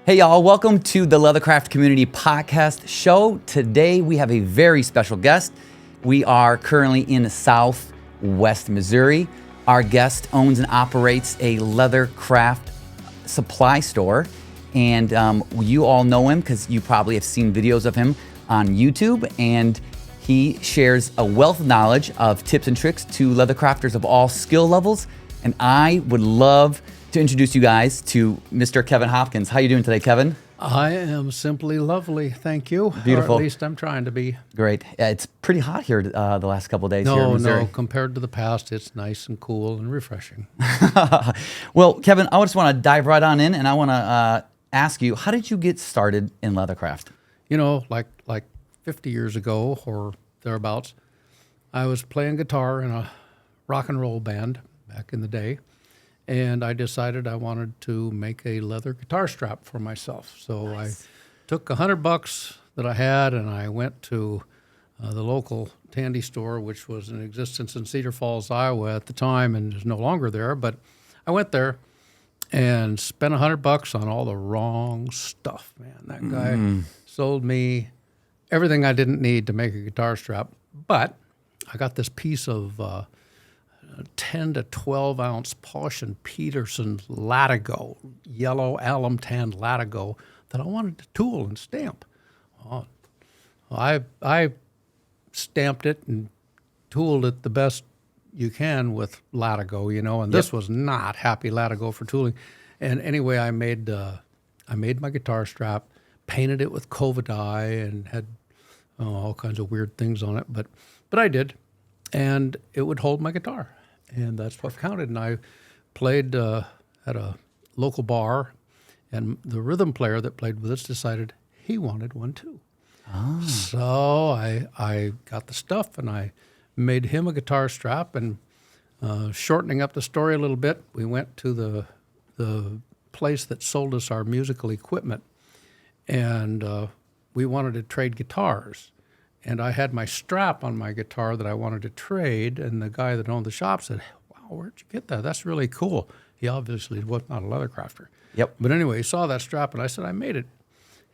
Hey y'all, welcome to the Leathercraft Community Podcast Show. Today we have a very special guest. We are currently in Southwest Missouri. Our guest owns and operates a leathercraft supply store. And you all know him because you probably have seen videos of him on YouTube. And he shares a wealth of knowledge of tips and tricks to leathercrafters of all skill levels. And I would love to introduce you guys to Mr. Kevin Hopkins. How you doing today, Kevin? I am simply lovely, thank you. Beautiful. Or at least I'm trying to be. Great. It's pretty hot here the last couple of days here in Missouri. No, compared to the past, it's nice and cool and refreshing. Well, Kevin, I just want to dive right on in, and I want to ask you, how did you get started in leathercraft? You know, like 50 years ago or thereabouts, I was playing guitar in a rock and roll band back in the day. And I decided I wanted to make a leather guitar strap for myself. So nice. I took $100 that I had, and I went to the local Tandy store, which was in existence in Cedar Falls, Iowa at the time, and is no longer there. But I went there and spent $100 on all the wrong stuff, man. That guy sold me everything I didn't need to make a guitar strap. But I got this piece of 10 to 12 ounce Posh and Peterson Latigo, yellow alum tan Latigo that I wanted to tool and stamp. I stamped it and tooled it the best you can with Latigo, you know, and this was not happy Latigo for tooling. And anyway, I made my guitar strap, painted it with cova dye, and had all kinds of weird things on it, but I did, and it would hold my guitar. And that's what counted. And I played at a local bar, and the rhythm player that played with us decided he wanted one too. Oh. So I got the stuff, and I made him a guitar strap. And shortening up the story a little bit, we went to the place that sold us our musical equipment, and we wanted to trade guitars. And I had my strap on my guitar that I wanted to trade, and the guy that owned the shop said, "Wow, where'd you get that? That's really cool." He obviously was not a leather crafter. Yep. But anyway, he saw that strap, and I said, "I made it."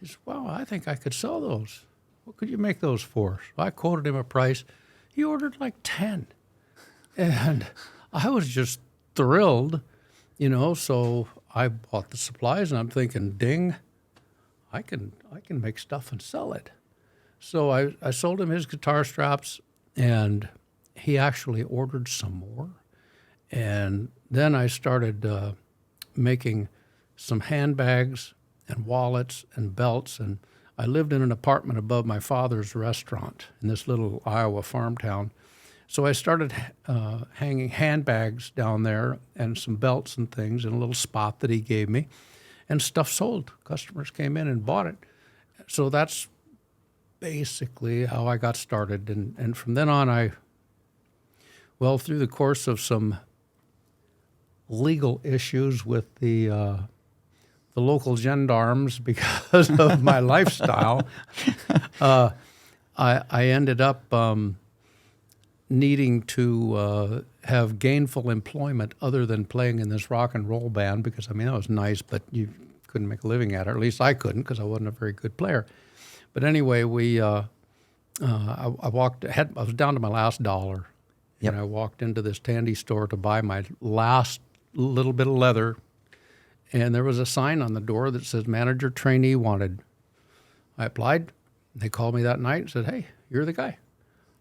He said, "Wow, I think I could sell those. What could you make those for?" So I quoted him a price. He ordered like 10. And I was just thrilled, you know, so I bought the supplies, and I'm thinking, ding, I can make stuff and sell it. So I sold him his guitar straps, and he actually ordered some more. And then I started making some handbags and wallets and belts. And I lived in an apartment above my father's restaurant in this little Iowa farm town. So I started hanging handbags down there and some belts and things in a little spot that he gave me. And stuff sold. Customers came in and bought it. So that's basically how I got started. And from then on, through the course of some legal issues with the local gendarmes because of my lifestyle, I ended up needing to have gainful employment other than playing in this rock and roll band, because, I mean, that was nice, but you couldn't make a living at it, or at least I couldn't, because I wasn't a very good player. But anyway, I was down to my last dollar, and I walked into this Tandy store to buy my last little bit of leather, and there was a sign on the door that says "Manager Trainee Wanted." I applied. They called me that night and said, "Hey, you're the guy."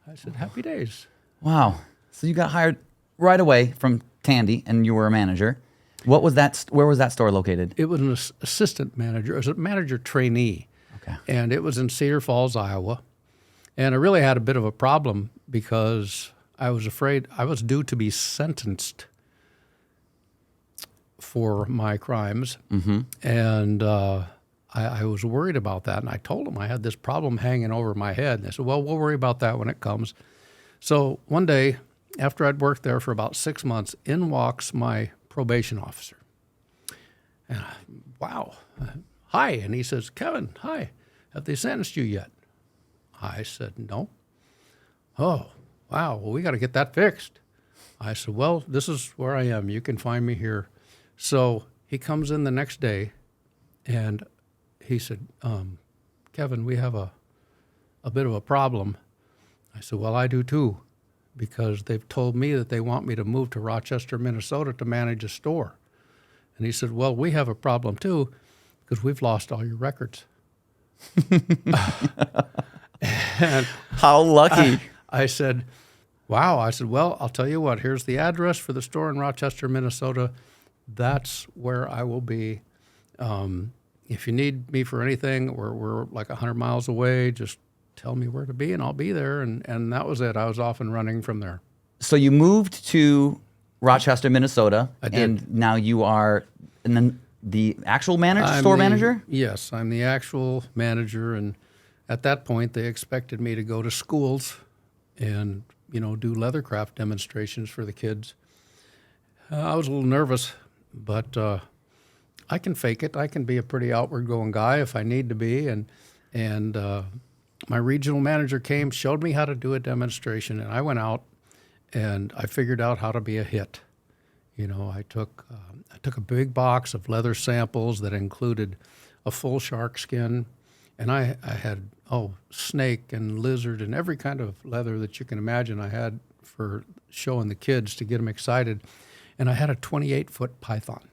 I said, "Happy days." Wow. So you got hired right away from Tandy, and you were a manager. What was that? Where was that store located? It was an assistant manager. It was a manager trainee. Okay. And it was in Cedar Falls, Iowa. And I really had a bit of a problem because I was afraid I was due to be sentenced for my crimes. Mm-hmm. And I was worried about that. And I told them I had this problem hanging over my head. And they said, "Well, we'll worry about that when it comes." So one day, after I'd worked there for about 6 months, in walks my probation officer. And wow. "Hi." And he says, "Kevin, hi. Have they sentenced you yet?" I said, "No." "Oh, wow. Well, we got to get that fixed." I said, "Well, this is where I am. You can find me here." So he comes in the next day, and he said, Kevin, we have a bit of a problem. I said, well, I do too, because they've told me that they want me to move to Rochester, Minnesota to manage a store. And he said, well, we have a problem too, because we've lost all your records. And How lucky. I said, wow. I said, well, I'll tell you what, here's the address for the store in Rochester, Minnesota. That's where I will be. If you need me for anything, we're like 100 miles away. Just tell me where to be, and I'll be there. And that was it. I was off and running from there. So you moved to Rochester, Minnesota. I did. And now you are the actual store manager? Yes, I'm the actual manager. And at that point, they expected me to go to schools and, do leathercraft demonstrations for the kids. I was a little nervous, but I can fake it. I can be a pretty outward-going guy if I need to be. And my regional manager came, showed me how to do a demonstration, and I went out and I figured out how to be a hit. I took a big box of leather samples that included a full shark skin, and I had snake and lizard and every kind of leather that you can imagine. I had for showing the kids to get them excited, and I had a 28-foot python.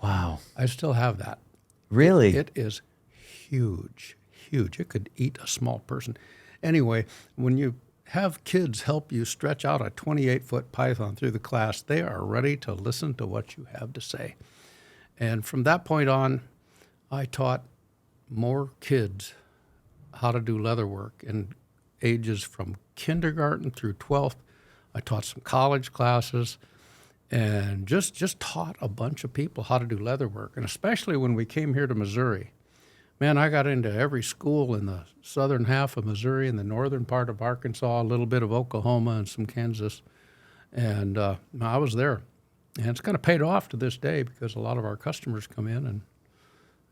Wow. I still have that. Really? It is huge, huge. It could eat a small person. Anyway, when you have kids help you stretch out a 28-foot python through the class, they are ready to listen to what you have to say. And from that point on, I taught more kids how to do leather work in ages from kindergarten through 12th. I taught some college classes and just taught a bunch of people how to do leather work. And especially when we came here to Missouri, man, I got into every school in the southern half of Missouri and the northern part of Arkansas, a little bit of Oklahoma and some Kansas. And I was there. And it's kind of paid off to this day because a lot of our customers come in and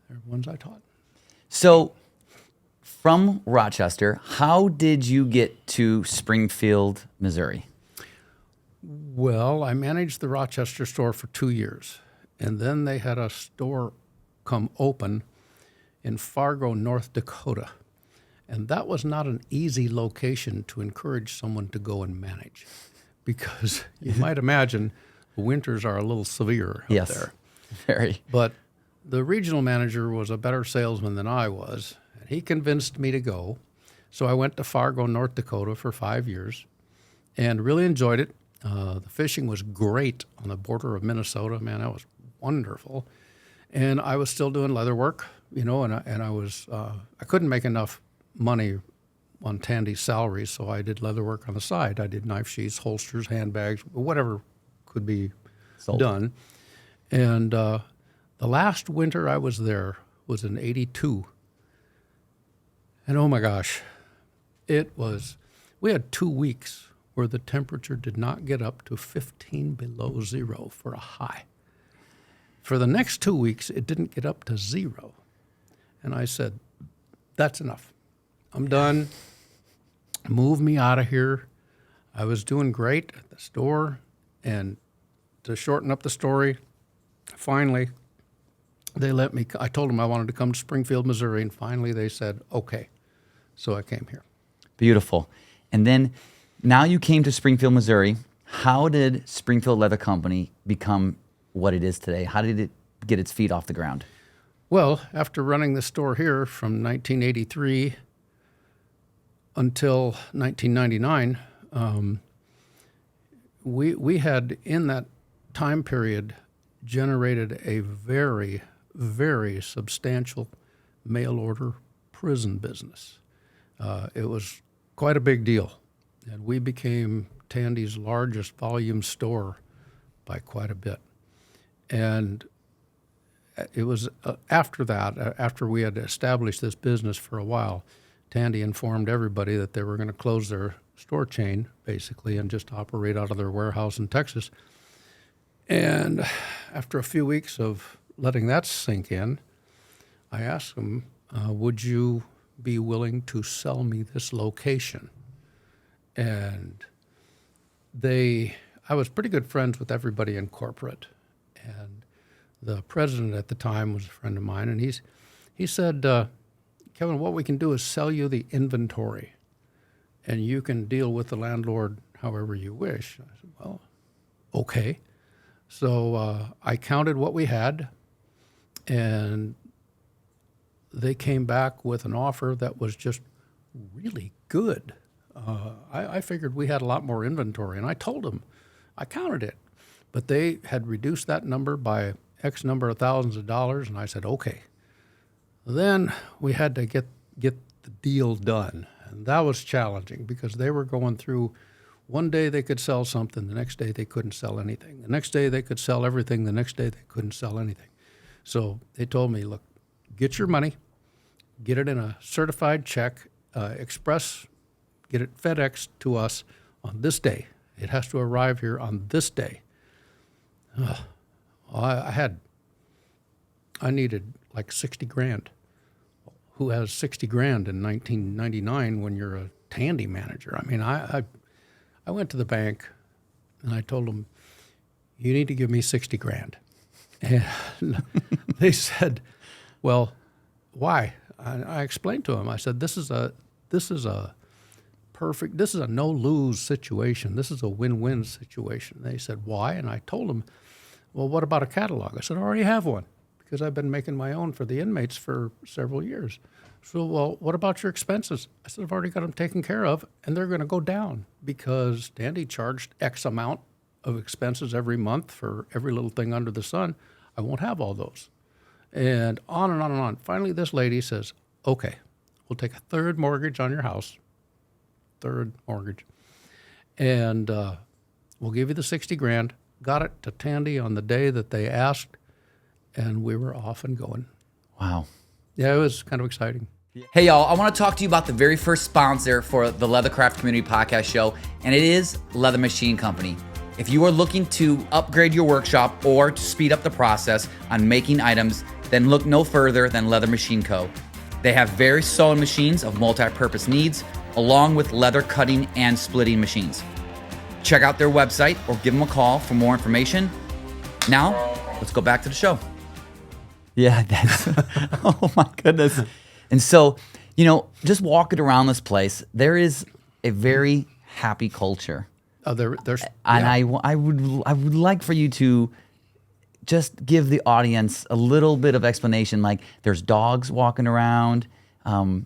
they're ones I taught. So from Rochester, how did you get to Springfield, Missouri? Well, I managed the Rochester store for 2 years. And then they had a store come open in Fargo, North Dakota. And that was not an easy location to encourage someone to go and manage, because you might imagine the winters are a little severe up there. Very. But the regional manager was a better salesman than I was, and he convinced me to go. So I went to Fargo, North Dakota for 5 years and really enjoyed it. The fishing was great on the border of Minnesota. Man, that was wonderful. And I was still doing leather work, and I was I couldn't make enough money on Tandy's salary, so I did leather work on the side. I did knife sheaths, holsters, handbags, whatever could be done. And the last winter I was there was in '82, and oh my gosh, we had 2 weeks where the temperature did not get up to 15 below zero for a high. For the next 2 weeks, it didn't get up to zero. And I said, that's enough. I'm done. Move me out of here. I was doing great at the store. And to shorten up the story, finally, they let me. I told them I wanted to come to Springfield, Missouri, and finally they said, okay. So I came here. Beautiful. And then now you came to Springfield, Missouri. How did Springfield Leather Company become what it is today? How did it get its feet off the ground? Well, after running the store here from 1983 until 1999, we had, in that time period, generated a very, very substantial mail order prison business. It was quite a big deal, and we became Tandy's largest volume store by quite a bit. And it was after that, after we had established this business for a while, Tandy informed everybody that they were going to close their store chain, basically, and just operate out of their warehouse in Texas. And after a few weeks of letting that sink in, I asked them, would you be willing to sell me this location? And I was pretty good friends with everybody in corporate. And the president at the time was a friend of mine, and He said, Kevin, what we can do is sell you the inventory, and you can deal with the landlord however you wish. I said, well, okay. So I counted what we had, and they came back with an offer that was just really good. I figured we had a lot more inventory, and I told them, I counted it, but they had reduced that number by X number of thousands of dollars, and I said, okay. Then we had to get the deal done, and that was challenging because they were going through. One day they could sell something, the next day they couldn't sell anything. The next day they could sell everything, the next day they couldn't sell anything. So they told me, look, get your money, get it in a certified check, express, get it FedEx to us on this day. It has to arrive here on this day. I needed like 60 grand. Who has 60 grand in 1999 when you're a Tandy manager? I mean, I went to the bank and I told them, you need to give me 60 grand. And they said, well, why? I explained to them, I said, this is a no-lose situation. This is a win-win situation. They said, why? And I told them, well, what about a catalog? I said, I already have one because I've been making my own for the inmates for several years. So, well, what about your expenses? I said, I've already got them taken care of, and they're going to go down because Dandy charged X amount of expenses every month for every little thing under the sun. I won't have all those. And on and on and on. Finally, this lady says, okay, we'll take a third mortgage on your house, third mortgage, and we'll give you the 60 grand. Got it to Tandy on the day that they asked, and we were off and going. Wow. Yeah, it was kind of exciting. Hey, y'all, I want to talk to you about the very first sponsor for the Leathercraft Community Podcast Show, and it is Leather Machine Company. If you are looking to upgrade your workshop or to speed up the process on making items, then look no further than Leather Machine Co. They have various sewing machines of multi-purpose needs, along with leather cutting and splitting machines. Check out their website or give them a call for more information. Now, let's go back to the show. Yeah, that's, oh my goodness. And so, just walking around this place, there is a very happy culture. There's, and yeah. I would like for you to just give the audience a little bit of explanation. Like, there's dogs walking around,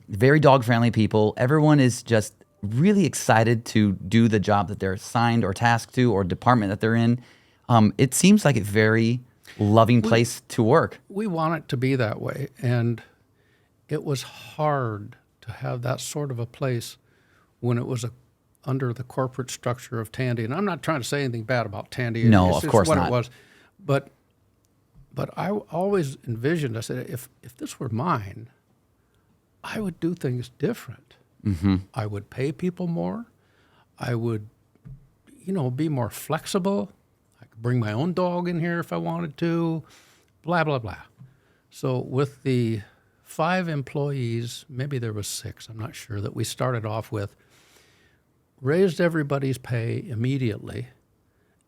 very dog-friendly people. Everyone is just really excited to do the job that they're assigned or tasked to, or department that they're in. It seems like a very loving place to work. We want it to be that way, and it was hard to have that sort of a place when it was under the corporate structure of Tandy. And I'm not trying to say anything bad about Tandy. No, it's of course what not. It was. But I always envisioned, I said, if this were mine, I would do things different. Mm-hmm. I would pay people more. I would, be more flexible. I could bring my own dog in here if I wanted to, blah, blah, blah. So with the 5 employees, maybe there was 6, I'm not sure, that we started off with, raised everybody's pay immediately.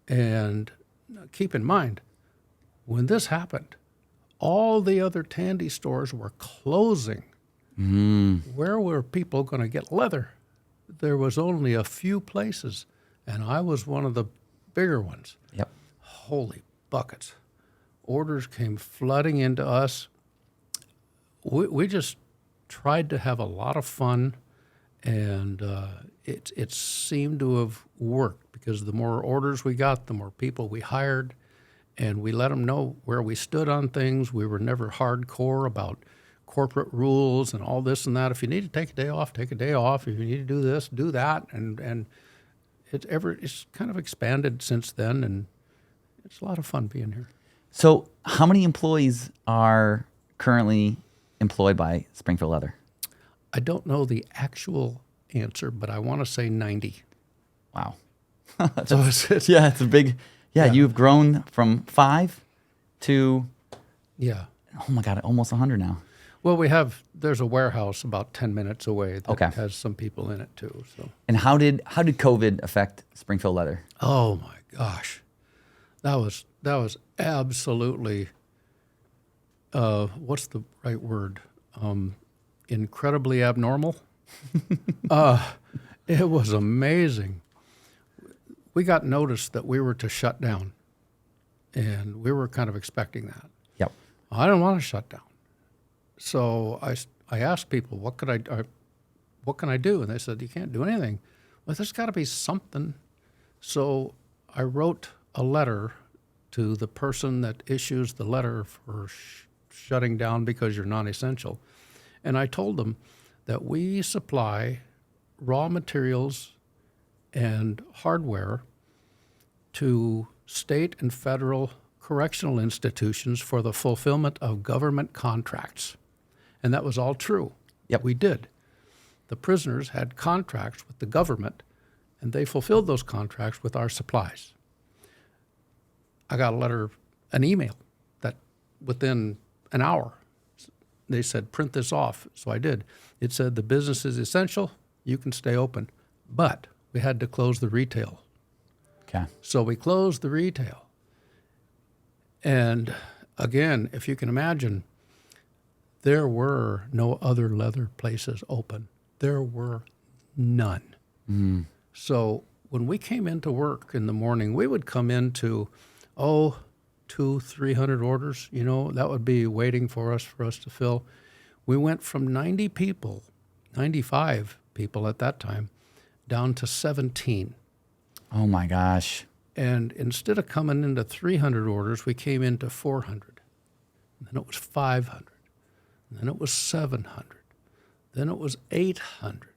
And keep in mind, when this happened, all the other Tandy stores were closing. Where were people going to get leather? There was only a few places, and I was one of the bigger ones. Yep. Holy buckets. Orders came flooding into us. We just tried to have a lot of fun, and it seemed to have worked because the more orders we got, the more people we hired, and we let them know where we stood on things. We were never hardcore about corporate rules and all this and that. If you need to take a day off, take a day off. If you need to do this, do that. And it's kind of expanded since then, and it's a lot of fun being here. So how many employees are currently employed by Springfield Leather? I don't know the actual answer, but I want to say 90. Wow. So it's a big, you've grown from 5 to, yeah. Oh my God, almost 100 now. Well, there's a warehouse about 10 minutes away that has some people in it too. So. And how did COVID affect Springfield Leather? Oh my gosh, that was absolutely, what's the right word? incredibly abnormal. It was amazing. We got notice that we were to shut down, and we were kind of expecting that. Yep. I didn't want to shut down. So I asked people, what can I do? And they said, you can't do anything. Well, there's got to be something. So I wrote a letter to the person that issues the letter for shutting down because you're non-essential. And I told them that we supply raw materials and hardware to state and federal correctional institutions for the fulfillment of government contracts. And that was all true. Yep. We did. The prisoners had contracts with the government, and they fulfilled those contracts with our supplies. I got an email that within an hour, they said, print this off. So I did. It said, the business is essential. You can stay open. But we had to close the retail. Okay. So we closed the retail. And again, if you can imagine, there were no other leather places open. There were none. Mm. So when we came into work in the morning, we would come into, 200-300 orders. You know, that would be waiting for us to fill. We went from 90 people, 95 people at that time, down to 17. Oh my gosh. And instead of coming into 300 orders, we came into 400. And then it was 500. And then it was 700. Then it was 800.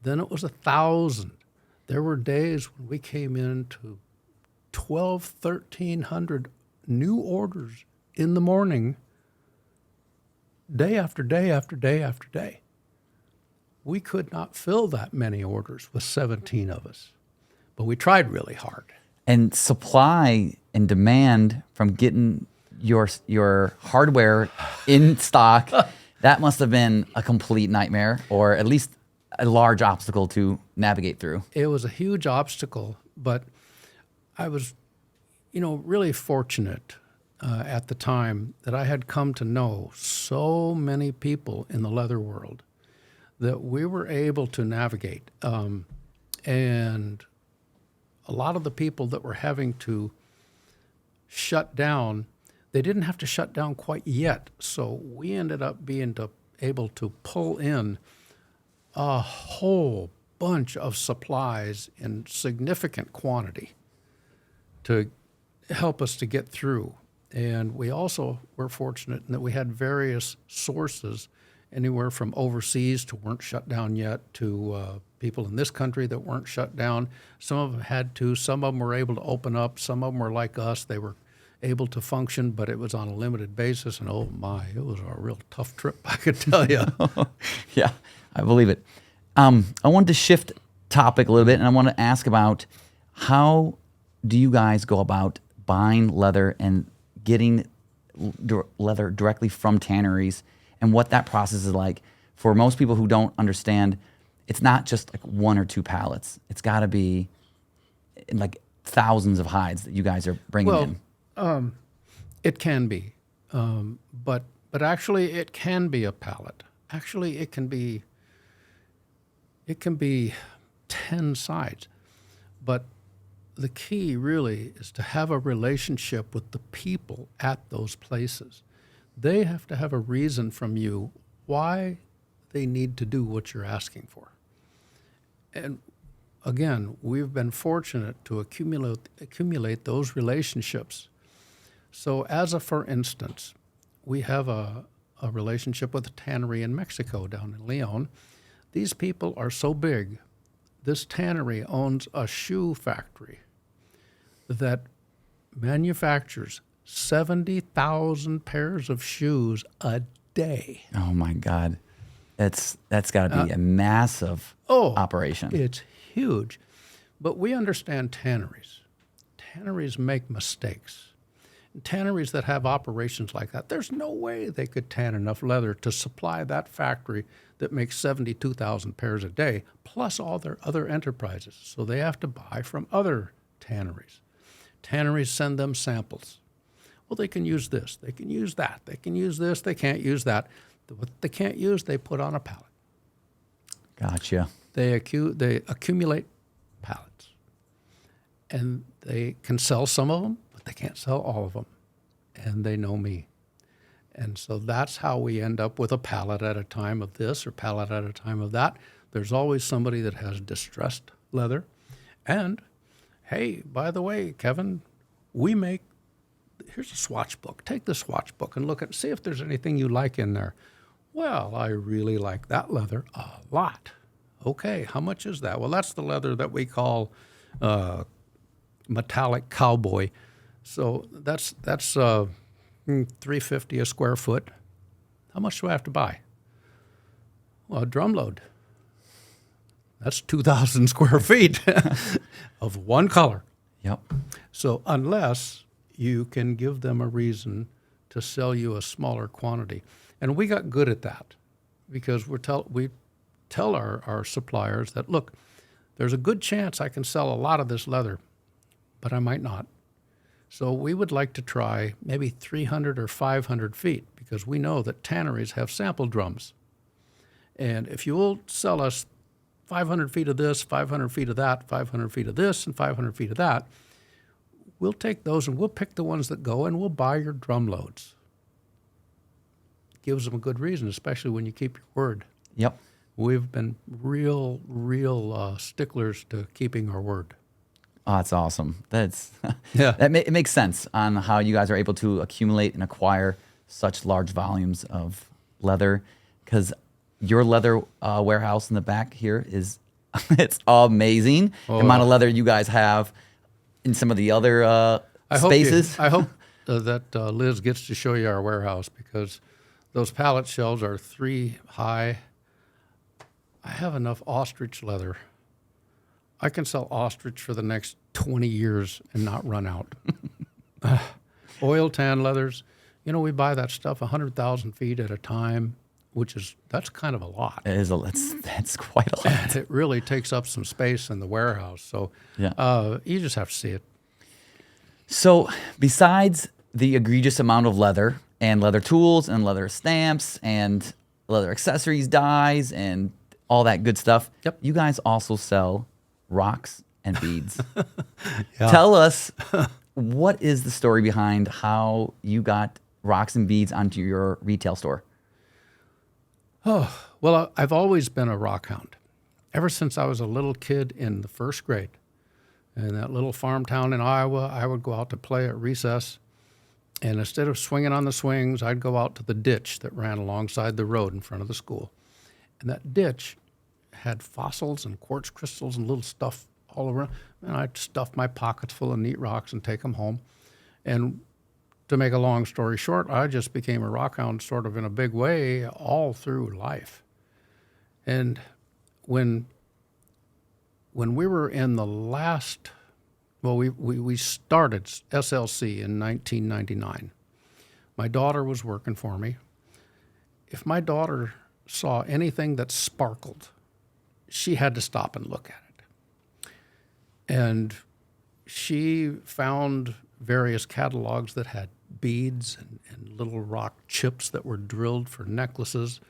Then it was 1,000. There were days when we came into 1,300 new orders in the morning, day after day after day after day. We could not fill that many orders with 17 of us, but we tried really hard. And supply and demand from getting your hardware in stock, that must have been a complete nightmare, or at least a large obstacle to navigate through. It was a huge obstacle, but I was, really fortunate at the time that I had come to know so many people in the leather world that we were able to navigate. And a lot of the people that were having to shut down, they didn't have to shut down quite yet. So we ended up being able to pull in a whole bunch of supplies in significant quantity to help us to get through. And we also were fortunate in that we had various sources, anywhere from overseas to weren't shut down yet, to people in this country that weren't shut down. Some of them had to. Some of them were able to open up. Some of them were like us. They were able to function, but it was on a limited basis. And oh my, it was a real tough trip, I could tell you. Yeah, I believe it. I wanted to shift topic a little bit, and I want to ask about how do you guys go about buying leather and getting leather directly from tanneries, and what that process is like for most people who don't understand. It's not just like one or two pallets. It's got to be like thousands of hides that you guys are bringing in. It can be, but actually it can be a pallet. Actually, it can be 10 sides, but the key really is to have a relationship with the people at those places. They have to have a reason from you why they need to do what you're asking for. And again, we've been fortunate to accumulate those relationships. So for instance, we have a relationship with a tannery in Mexico down in Leon. These people are so big. This tannery owns a shoe factory that manufactures 70,000 pairs of shoes a day. Oh my God. That's got to be a massive operation. It's huge. But we understand tanneries. Tanneries make mistakes. And tanneries that have operations like that, there's no way they could tan enough leather to supply that factory that makes 72,000 pairs a day, plus all their other enterprises. So they have to buy from other tanneries. Tanneries send them samples. Well, they can use this, they can use that, they can use this, they can't use that. What they can't use, they put on a pallet. Gotcha. They accumulate pallets. And they can sell some of them, but they can't sell all of them. And they know me. And so that's how we end up with a pallet at a time of this or pallet at a time of that. There's always somebody that has distressed leather. And, hey, by the way, Kevin, here's a swatch book. Take the swatch book and see if there's anything you like in there. Well, I really like that leather a lot. Okay, how much is that? Well, that's the leather that we call metallic cowboy. So that's $350 a square foot. How much do I have to buy? Well, a drum load. That's 2,000 square feet of one color. Yep. So unless you can give them a reason to sell you a smaller quantity. And we got good at that because we tell our suppliers that, look, there's a good chance I can sell a lot of this leather, but I might not. So we would like to try maybe 300 or 500 feet because we know that tanneries have sample drums. And if you will sell us 500 feet of this, 500 feet of that, 500 feet of this, and 500 feet of that, we'll take those and we'll pick the ones that go and we'll buy your drum loads. Gives them a good reason, especially when you keep your word. Yep. We've been real sticklers to keeping our word. Oh, that's awesome. That's Yeah. It makes sense on how you guys are able to accumulate and acquire such large volumes of leather, because your leather warehouse in the back here it's amazing. The amount of leather you guys have in some of the other spaces. I hope that Liz gets to show you our warehouse because those pallet shelves are 3 high. I have enough ostrich leather. I can sell ostrich for the next 20 years and not run out. Oil tan leathers, we buy that stuff 100,000 feet at a time, that's kind of a lot. It is that's quite a lot. And it really takes up some space in the warehouse. So you just have to see it. So besides the egregious amount of leather and leather tools and leather stamps and leather accessories, dyes, and all that good stuff, Yep. You guys also sell rocks and beads. Tell us, what is the story behind how you got rocks and beads onto your retail store? Oh, well, I've always been a rock hound. Ever since I was a little kid in the first grade. In that little farm town in Iowa, I would go out to play at recess. And instead of swinging on the swings, I'd go out to the ditch that ran alongside the road in front of the school. And that ditch had fossils and quartz crystals and little stuff all around. And I'd stuff my pockets full of neat rocks and take them home. And to make a long story short, I just became a rock hound sort of in a big way all through life. And when we were in the last, we started SLC in 1999. My daughter was working for me. If my daughter saw anything that sparkled, she had to stop and look at it. And she found various catalogs that had beads and little rock chips that were drilled for necklaces.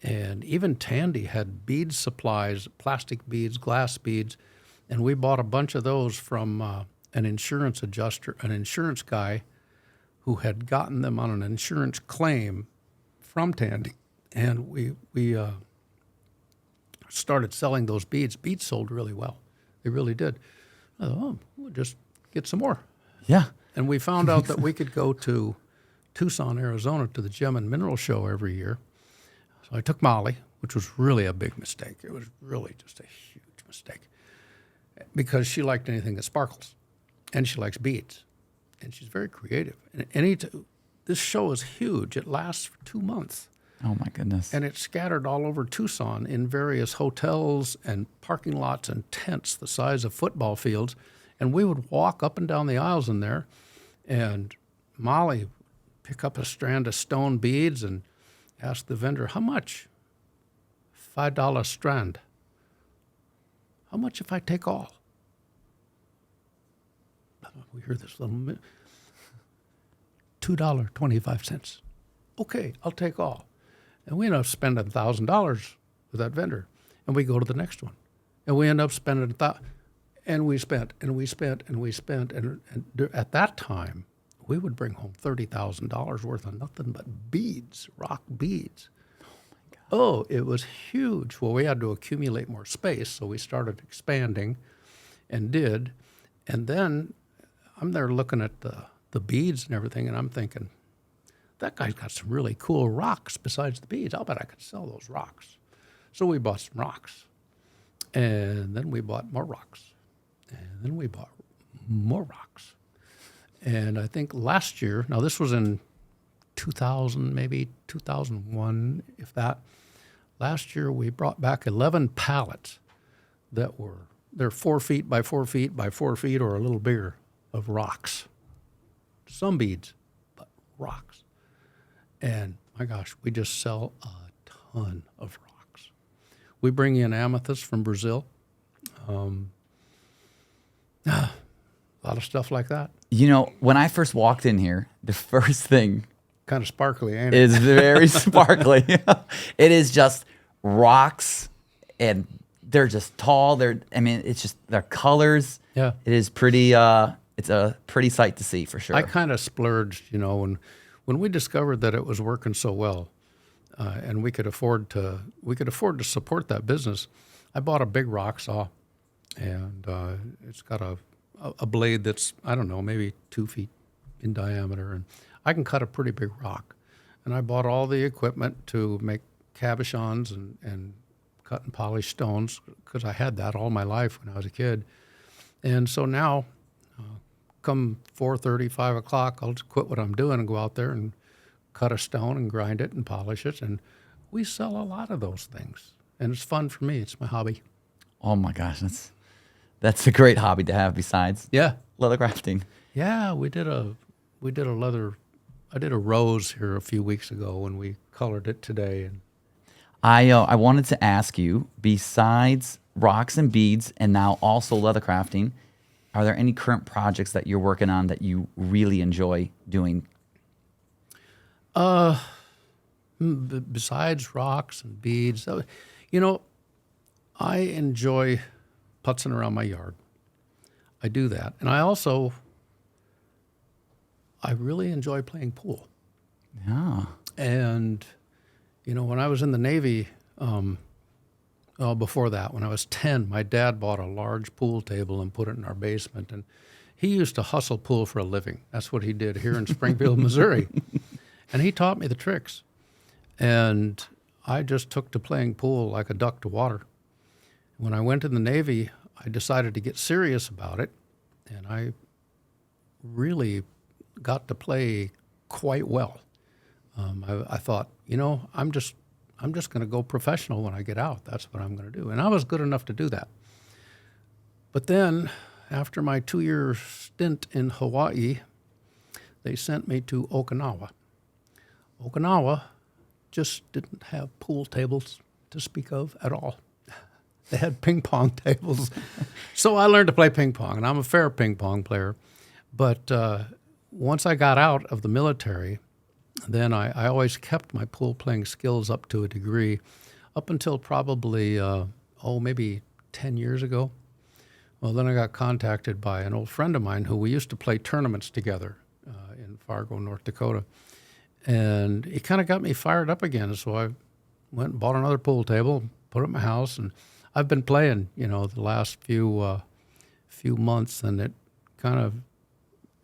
And even Tandy had bead supplies, plastic beads, glass beads. And we bought a bunch of those from an insurance adjuster, an insurance guy who had gotten them on an insurance claim from Tandy. And we started selling those beads. Beads sold really well. They really did. I thought, we'll just get some more. Yeah. And we found out that we could go to Tucson, Arizona to the Gem and Mineral Show every year. So I took Molly, which was really a big mistake. It was really just a huge mistake because she liked anything that sparkles and she likes beads and she's very creative. And this show is huge. It lasts for 2 months. Oh my goodness. And it's scattered all over Tucson in various hotels and parking lots and tents the size of football fields. And we would walk up and down the aisles in there, and Molly would pick up a strand of stone beads and ask the vendor, how much? $5 strand. How much if I take all? We hear this little $2.25. Okay, I'll take all. And we end up spending $1,000 with that vendor. And we go to the next one. And we end up spending and we spent, and we spent, and we spent. And at that time, we would bring home $30,000 worth of nothing but beads, rock beads. Oh, it was huge. Well, we had to accumulate more space, so we started expanding and did. And then I'm there looking at the beads and everything, and I'm thinking, that guy's got some really cool rocks besides the beads. I'll bet I could sell those rocks. So we bought some rocks. And then we bought more rocks. And then we bought more rocks. And I think last year, now this was in 2000, maybe 2001, if that. Last year we brought back 11 pallets they're 4 feet by 4 feet by 4 feet or a little bigger of rocks. Some beads, but rocks. And my gosh, we just sell a ton of rocks. We bring in amethyst from Brazil. A lot of stuff like that. You know, when I first walked in here, the first thing Kind of sparkly, ain't it? is very sparkly. It is just rocks, and they're just tall. It's just their colors. Yeah. It is pretty. It's a pretty sight to see for sure. I kind of splurged, when we discovered that it was working so well, and we could afford to support that business. I bought a big rock saw, and it's got a blade that's, I don't know, maybe 2 feet in diameter, and I can cut a pretty big rock. And I bought all the equipment to make cabochons and cut and polish stones, because I had that all my life when I was a kid. And so now, come 4:30, 5 o'clock, I'll just quit what I'm doing and go out there and cut a stone and grind it and polish it. And we sell a lot of those things. And it's fun for me. It's my hobby. Oh my gosh, that's a great hobby to have besides leather crafting. Yeah, we did a leather. I did a rose here a few weeks ago, and we colored it today. And I wanted to ask you, besides rocks and beads, and now also leather crafting, are there any current projects that you're working on that you really enjoy doing? Besides rocks and beads, I enjoy putzing around my yard. I do that, and I really enjoy playing pool. Yeah. And, when I was in the Navy, before that, when I was 10, my dad bought a large pool table and put it in our basement. And he used to hustle pool for a living. That's what he did here in Springfield, Missouri. And he taught me the tricks. And I just took to playing pool like a duck to water. When I went in the Navy, I decided to get serious about it. And I really got to play quite well. I thought, I'm just going to go professional when I get out. That's what I'm going to do. And I was good enough to do that. But then, after my 2-year stint in Hawaii, they sent me to Okinawa. Okinawa just didn't have pool tables to speak of at all. They had ping pong tables. So I learned to play ping pong, and I'm a fair ping pong player. But once I got out of the military, then I always kept my pool playing skills up to a degree, up until probably, maybe 10 years ago. Well, then I got contacted by an old friend of mine who we used to play tournaments together in Fargo, North Dakota. And he kind of got me fired up again. So I went and bought another pool table, put it in my house, and I've been playing, the last few months, and it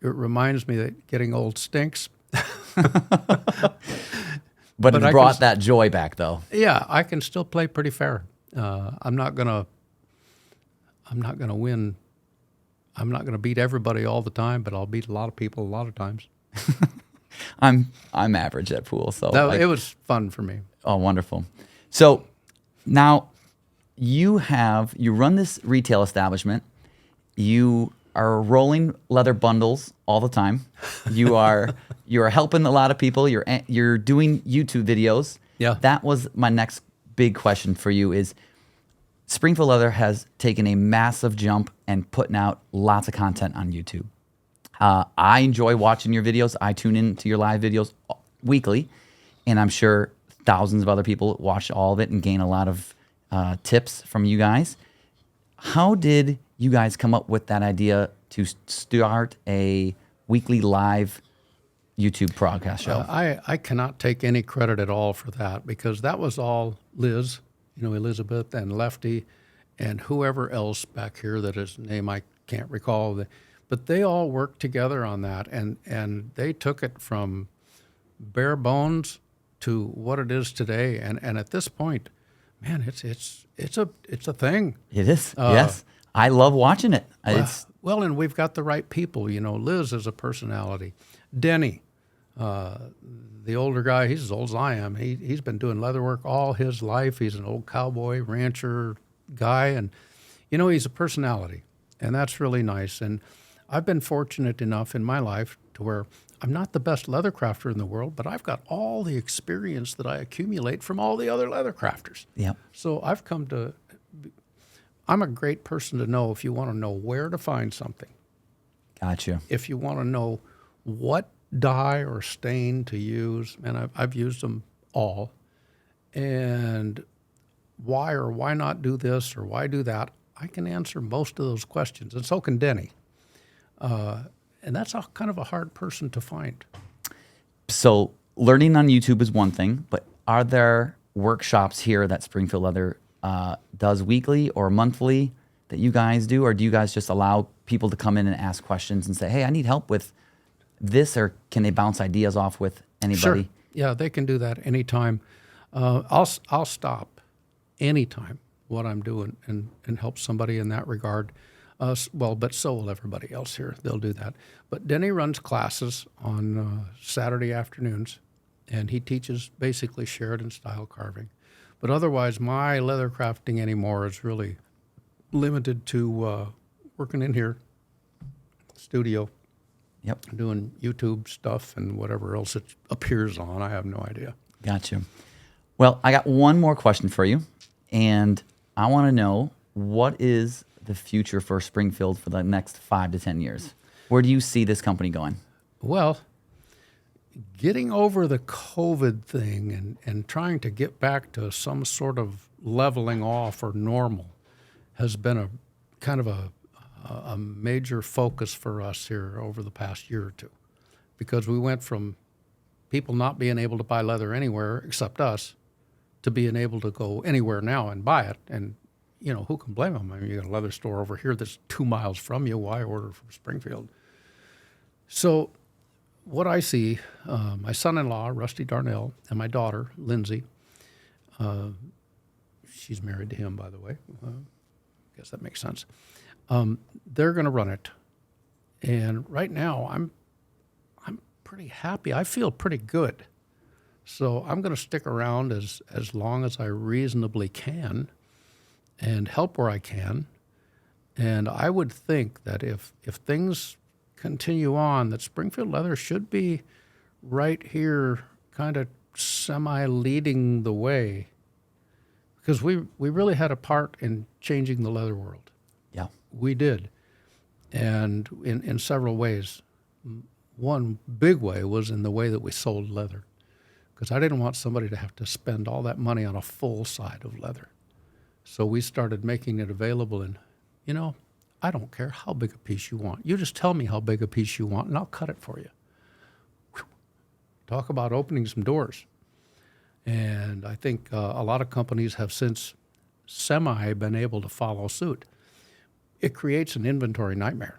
reminds me that getting old stinks. But it brought that joy back, though. Yeah, I can still play pretty fair. I'm not gonna win. I'm not gonna beat everybody all the time, but I'll beat a lot of people a lot of times. I'm average at pool, so it was fun for me. Oh, wonderful. So now you run this retail establishment. You are rolling leather bundles all the time. You are helping a lot of people. You're doing YouTube videos. Yeah. That was my next big question for you is Springfield Leather has taken a massive jump and putting out lots of content on YouTube. I enjoy watching your videos. I tune in to your live videos weekly, and I'm sure thousands of other people watch all of it and gain a lot of tips from you guys. How did you guys come up with that idea to start a weekly live YouTube broadcast show? I cannot take any credit at all for that, because that was all Liz, Elizabeth and Lefty and whoever else back here that his name I can't recall. But they all worked together on that, and they took it from bare bones to what it is today. And at this point, man, it's a thing. It is. Yes. I love watching it. Well, and we've got the right people. Liz is a personality. Denny, the older guy, he's as old as I am. He's been doing leather work all his life. He's an old cowboy, rancher guy, and, he's a personality, and that's really nice. And I've been fortunate enough in my life to where I'm not the best leather crafter in the world, but I've got all the experience that I accumulate from all the other leather crafters. Yep. So I'm a great person to know if you want to know where to find something. Gotcha. If you want to know what dye or stain to use, and I've used them all, and why or why not do this or why do that, I can answer most of those questions, and so can Denny. And that's kind of a hard person to find. So learning on YouTube is one thing, but are there workshops here that Springfield Leather does weekly or monthly that you guys do, or do you guys just allow people to come in and ask questions and say, hey, I need help with this, or can they bounce ideas off with anybody? Sure. Yeah, they can do that anytime. I'll stop anytime what I'm doing and help somebody in that regard. But so will everybody else here. They'll do that. But Denny runs classes on Saturday afternoons, and he teaches basically Sheridan style carving. But otherwise, my leather crafting anymore is really limited to working in here, studio, doing YouTube stuff and whatever else it appears on. I have no idea. Gotcha. Well, I got one more question for you, and I want to know, what is the future for Springfield for the next 5 to 10 years? Where do you see this company going? Well, getting over the COVID thing and trying to get back to some sort of leveling off or normal has been a kind of a major focus for us here over the past year or two, because we went from people not being able to buy leather anywhere except us to being able to go anywhere now and buy it. And who can blame them? I mean, you got a leather store over here that's 2 miles from you. Why order from Springfield? So what I see, my son-in-law, Rusty Darnell, and my daughter, Lindsay, she's married to him, by the way. I guess that makes sense. They're going to run it. And right now, I'm pretty happy. I feel pretty good. So I'm going to stick around as long as I reasonably can and help where I can. And I would think that if things continue on, that Springfield Leather should be right here, kind of semi-leading the way, because we really had a part in changing the leather world. Yeah. We did, and in several ways. One big way was in the way that we sold leather, because I didn't want somebody to have to spend all that money on a full side of leather. So we started making it available, and, I don't care how big a piece you want. You just tell me how big a piece you want, and I'll cut it for you. Whew. Talk about opening some doors. And I think a lot of companies have since been able to follow suit. It creates an inventory nightmare.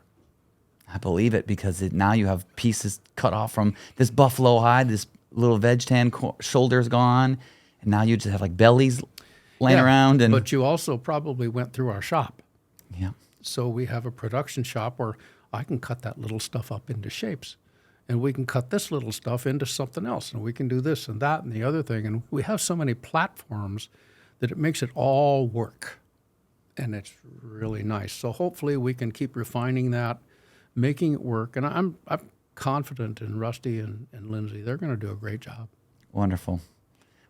I believe it, because now you have pieces cut off from this buffalo hide, this little veg tan shoulder's gone, and now you just have like bellies laying around. But you also probably went through our shop. Yeah. So we have a production shop where I can cut that little stuff up into shapes, and we can cut this little stuff into something else, and we can do this and that and the other thing. And we have so many platforms that it makes it all work, and it's really nice. So hopefully we can keep refining that, making it work. And I'm confident in Rusty and Lindsay. They're going to do a great job. Wonderful.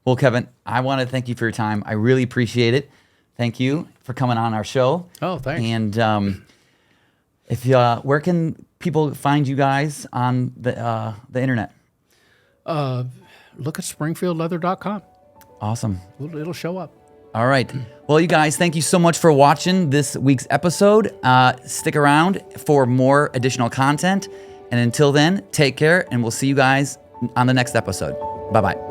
Well, Kevin, I want to thank you for your time. I really appreciate it. Thank you for coming on our show. Oh, thanks. And where can people find you guys on the internet? Look at springfieldleather.com. Awesome. It'll show up. All right. Well, you guys, thank you so much for watching this week's episode. Stick around for more additional content. And until then, take care, and we'll see you guys on the next episode. Bye-bye.